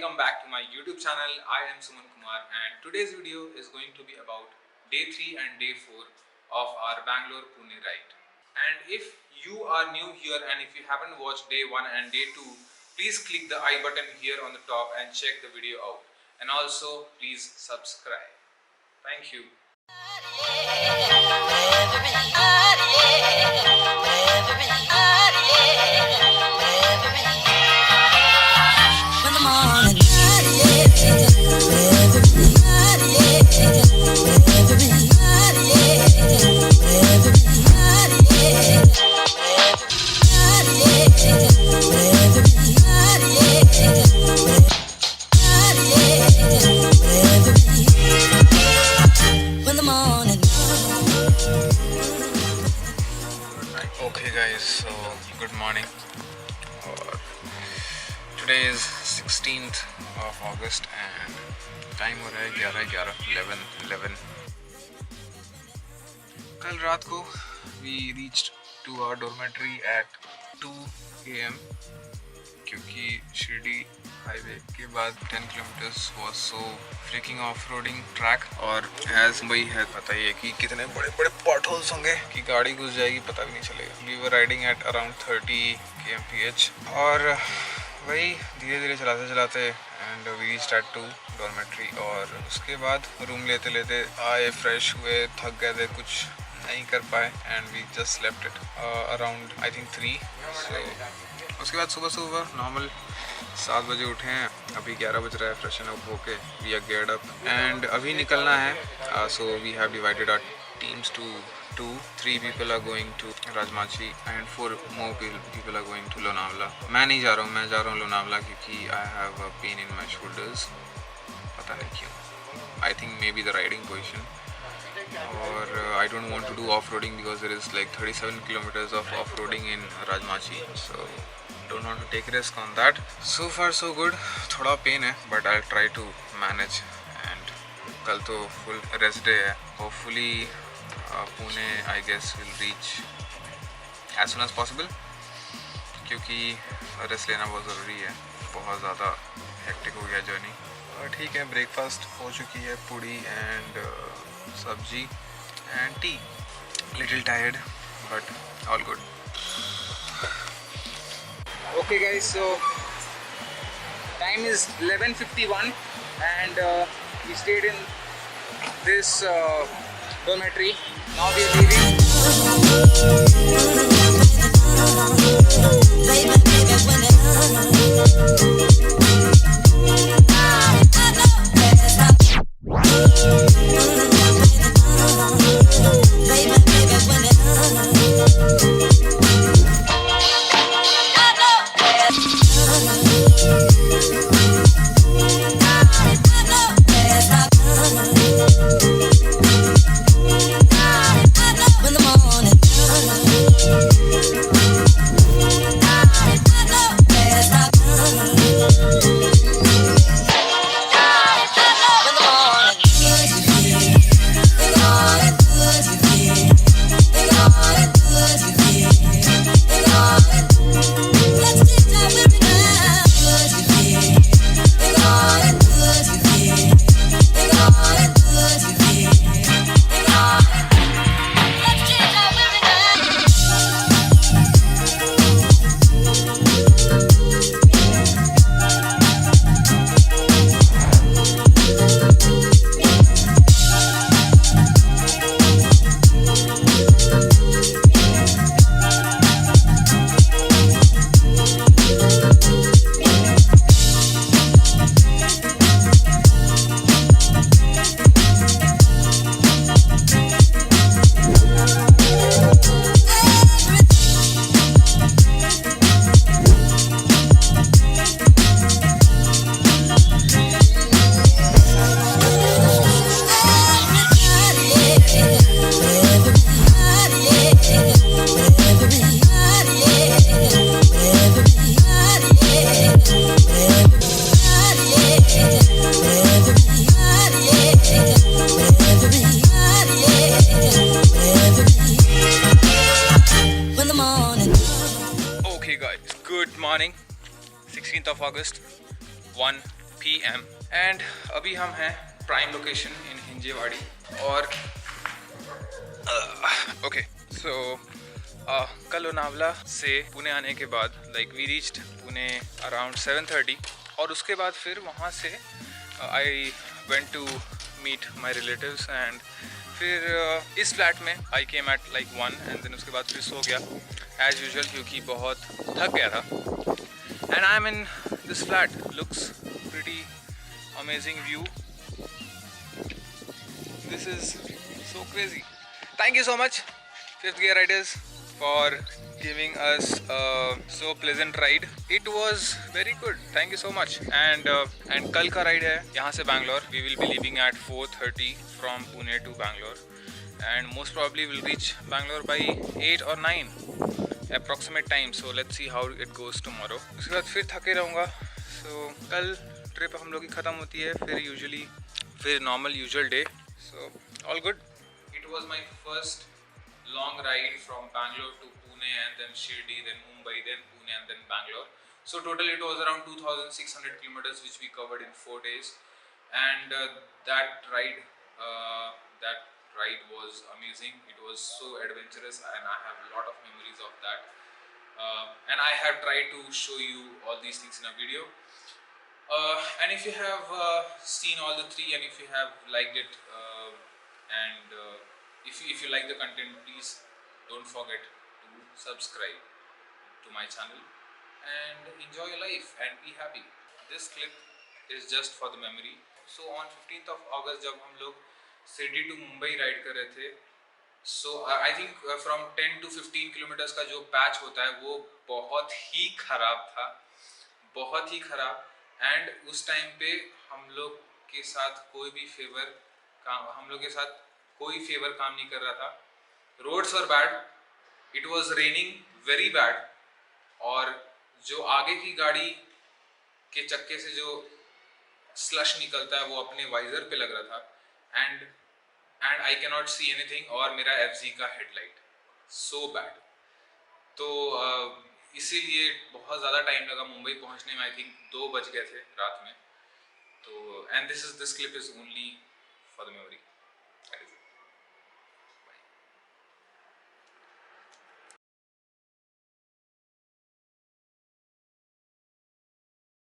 welcome back to my YouTube channel. I am Sumankumar and today's video is going to be about day 3 and day 4 of our Bangalore Pune ride. And if you are new here and if you haven't watched day 1 and day 2, please click the I button here on the top and check the video out. And also please subscribe. Thank you. Okay guys, so good morning. Today is 16th of August and time हो रहा है 11. कल रात को we reached to our dormitory at 2 AM क्योंकि Shirdi highway के बाद 10 kilometers was so freaking off-roading track और as मुंबई है पता ही है कि कितने बड़े बड़े potholes होंगे कि गाड़ी घुस जाएगी पता भी नहीं चलेगा. We were riding at around 30 kmph और वही धीरे धीरे चलाते चलाते and we reached at 2 dormitory और उसके बाद रूम लेते लेते आए, फ्रेश हुए, थक गए थे, कुछ नहीं कर पाए and we just slept it around I think 3. So उसके बाद सुबह नॉर्मल 7 बजे उठे हैं, अभी 11 बज रहा है. फ्रेशन अप होके we are geared up and अभी निकलना है. So we have divided our teams to 2. 3 people are going to Rajmachi and 4 more people are going to Lonavala. मैं नहीं जा रहा हूँ, मैं जा रहा हूँ लोनावला क्योंकि I have a pain in my shoulders. पता नहीं क्यों. I think maybe the riding position. और I don't want to do off-roading because there is like 37 kilometers of off-roading in Rajmachi. So don't want to take risk on that. So far so good. थोड़ा pain है but I'll try to manage. And कल तो full rest day है. Hopefully Pune I guess will reach as soon as possible क्योंकि rest लेना बहुत ज़रूरी है. बहुत ज़्यादा हेक्टिक हो गया जर्नी. ठीक है, ब्रेकफास्ट हो चुकी है, पूड़ी एंड सब्जी and T. Little tired but all good. Okay guys, so time is 11:51 and we stayed in this dormitory. Now we are leaving. morning, 16th of August, 1 p.m. PM and अभी हम हैं prime location in Hinjewadi और okay so कल लोनावला से पुणे आने के बाद like we reached Pune around 7:30 और उसके बाद फिर वहाँ से I went to meet my relatives and फिर इस फ्लैट में I came at like 1 and then उसके बाद फिर सो गया एज यूजुअल क्योंकि बहुत थक गया था and I am in this flat looks pretty amazing view this is so crazy. Thank you so much fifth gear riders for giving us a so pleasant ride. It was very good. Thank you so much. And कल का ride है यहाँ से Bangalore. We will be leaving at 4:30 from Pune to Bangalore and most probably we'll reach Bangalore by 8 or 9 approximate time. So let's see how it goes tomorrow. उसके बाद फिर थके रहूँगा. So कल ट्रिप हम लोग की ख़त्म होती है फिर normal usual day. So all good. It was my first long ride from Bangalore to Pune and then Shirdi, then Mumbai, then Pune and then Bangalore. So total it was around 2,600 kilometers which we covered in 4 days. And that ride was amazing. It was so adventurous and I have a lot of memories of that. And I have tried to show you all these things in a video. And if you have seen all the three and if you have liked it and if you like the content, please don't forget to subscribe to my channel and enjoy your life and be happy. This clip is just for the memory. So on 15th of August जब हम लोग Shirdi to Mumbai ride कर रहे थे, so I think from 10 to 15 kilometres का जो patch होता है वो बहुत ही ख़राब था, बहुत ही ख़राब. एंड उस टाइम पे हम लोग के साथ कोई फेवर काम नहीं कर रहा था. Roads were bad, it was raining very bad और जो आगे की गाड़ी के चक्के से जो स्लश निकलता है वो अपने वाइजर पे लग रहा था and I can not see anything और मेरा FZ का हेडलाइट सो बैड. तो इसीलिए बहुत ज़्यादा टाइम लगा मुंबई पहुंचने में. आई थिंक 2 बज गए थे रात में. तो and this clip is only for the memory.